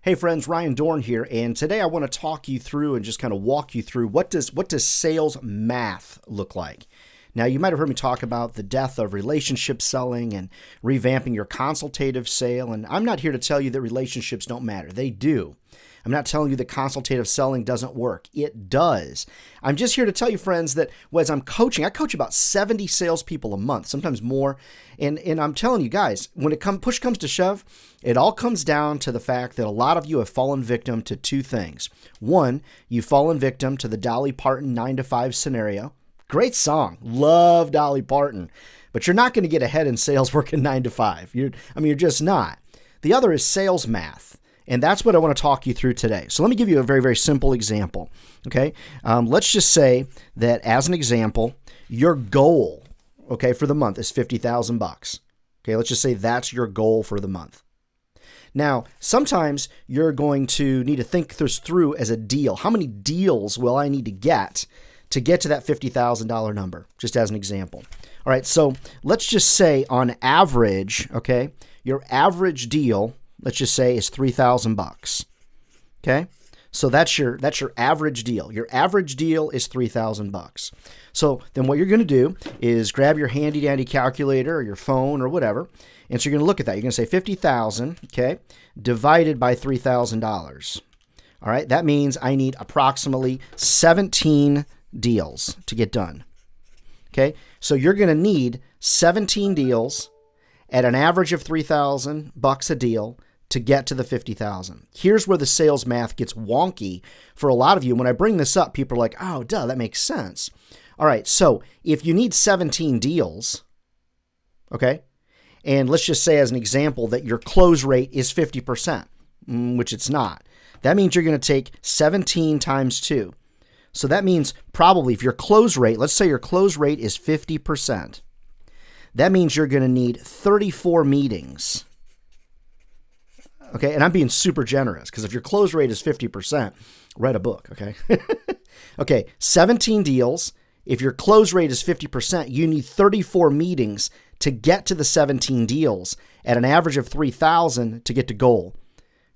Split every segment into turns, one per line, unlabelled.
Hey friends, Ryan Dohrn here, and today I want to talk you through and just kind of walk you through what does sales math look like. Now, you might have heard me talk about the death of relationship selling and revamping your consultative sale, and I'm not here to tell you that relationships don't matter. They do. I'm not telling you that consultative selling doesn't work. It does. I'm just here to tell you, friends, that as I'm coaching, I coach about 70 salespeople a month, sometimes more. And I'm telling you guys, when push comes to shove, it all comes down to the fact that a lot of you have fallen victim to two things. One, you've fallen victim to the Dolly Parton 9 to 5 scenario. Great song. Love Dolly Parton. But you're not going to get ahead in sales working 9 to 5. You're just not. The other is sales math. And that's what I want to talk you through today. So let me give you a very, very simple example. Okay. Let's just say that as an example, your goal, okay, for the month is $50,000. Okay. Let's just say that's your goal for the month. Now, sometimes you're going to need to think this through as a deal. How many deals will I need to get to that $50,000 number? Just as an example. All right. So let's just say on average, okay, your average deal, let's just say, is $3,000. Okay? So that's your average deal. Your average deal is $3,000. So then what you're going to do is grab your handy dandy calculator or your phone or whatever. And so you're going to look at that. You're going to say 50,000, okay, divided by $3,000. All right? That means I need approximately 17 deals to get done. Okay? So you're going to need 17 deals at an average of $3,000 a deal to get to the 50,000. Here's where the sales math gets wonky for a lot of you. When I bring this up, people are like, oh, duh, that makes sense. All right, so if you need 17 deals, okay, and let's just say as an example that your close rate is 50%, which it's not. That means you're going to take 17 times 2. So that means probably if your close rate, let's say your close rate is 50%, that means you're going to need 34 meetings. Okay, and I'm being super generous because if your close rate is 50%, write a book, okay? Okay, 17 deals. If your close rate is 50%, you need 34 meetings to get to the 17 deals at an average of 3,000 to get to goal.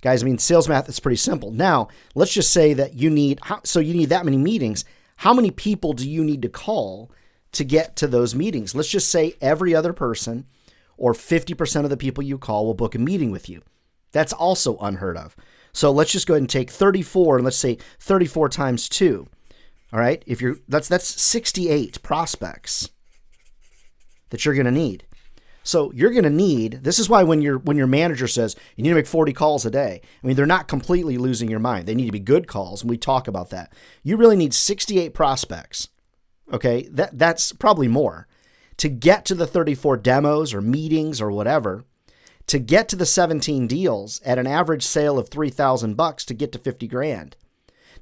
Guys, sales math is pretty simple. Now, let's just say that you need that many meetings. How many people do you need to call to get to those meetings? Let's just say every other person or 50% of the people you call will book a meeting with you. That's also unheard of. So let's just go ahead and take 34 and let's say 34 times 2. All right? That's 68 prospects that you're going to need. So you're going to need, this is why when your manager says you need to make 40 calls a day, they're not completely losing your mind. They need to be good calls, and we talk about that. You really need 68 prospects. Okay? That's probably more. To get to the 34 demos or meetings or whatever, to get to the 17 deals at an average sale of $3,000 to get to 50 grand.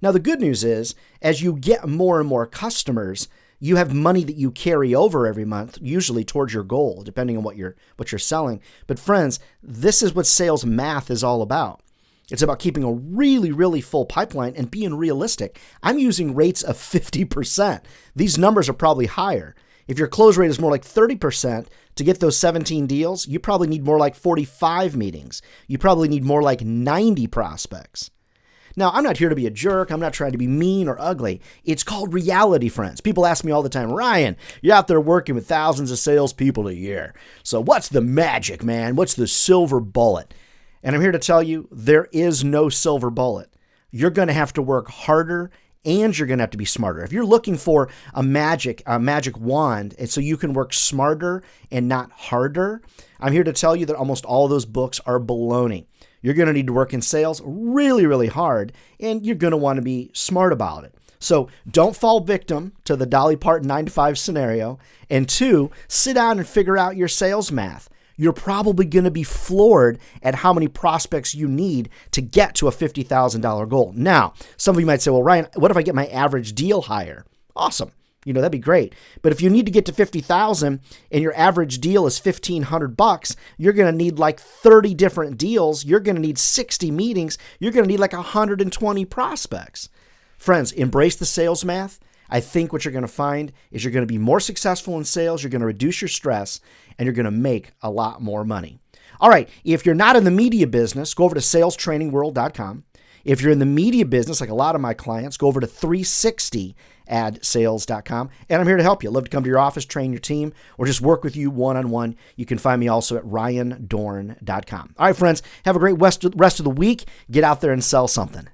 Now, the good news is, as you get more and more customers, you have money that you carry over every month, usually towards your goal, depending on what you're selling. But friends, this is what sales math is all about. It's about keeping a really, really full pipeline and being realistic. I'm using rates of 50%. These numbers are probably higher. If your close rate is more like 30%, to get those 17 deals, you probably need more like 45 meetings. You probably need more like 90 prospects. Now, I'm not here to be a jerk. I'm not trying to be mean or ugly. It's called reality, friends. People ask me all the time, Ryan, you're out there working with thousands of salespeople a year. So what's the magic, man? What's the silver bullet? And I'm here to tell you, there is no silver bullet. You're going to have to work harder and you're going to have to be smarter. If you're looking for a magic wand, and so you can work smarter and not harder, I'm here to tell you that almost all those books are baloney. You're going to need to work in sales really, really hard, and you're going to want to be smart about it. So don't fall victim to the Dolly Parton 9 to 5 scenario. And 2, sit down and figure out your sales math. You're probably going to be floored at how many prospects you need to get to a $50,000 goal. Now, some of you might say, well, Ryan, what if I get my average deal higher? Awesome. That'd be great. But if you need to get to 50,000 and your average deal is $1,500, you're going to need like 30 different deals. You're going to need 60 meetings. You're going to need like 120 prospects. Friends, embrace the sales math. I think what you're going to find is you're going to be more successful in sales, you're going to reduce your stress, and you're going to make a lot more money. All right, if you're not in the media business, go over to salestrainingworld.com. If you're in the media business, like a lot of my clients, go over to 360adsales.com. And I'm here to help you. I'd love to come to your office, train your team, or just work with you one-on-one. You can find me also at ryandohrn.com. All right, friends, have a great rest of the week. Get out there and sell something.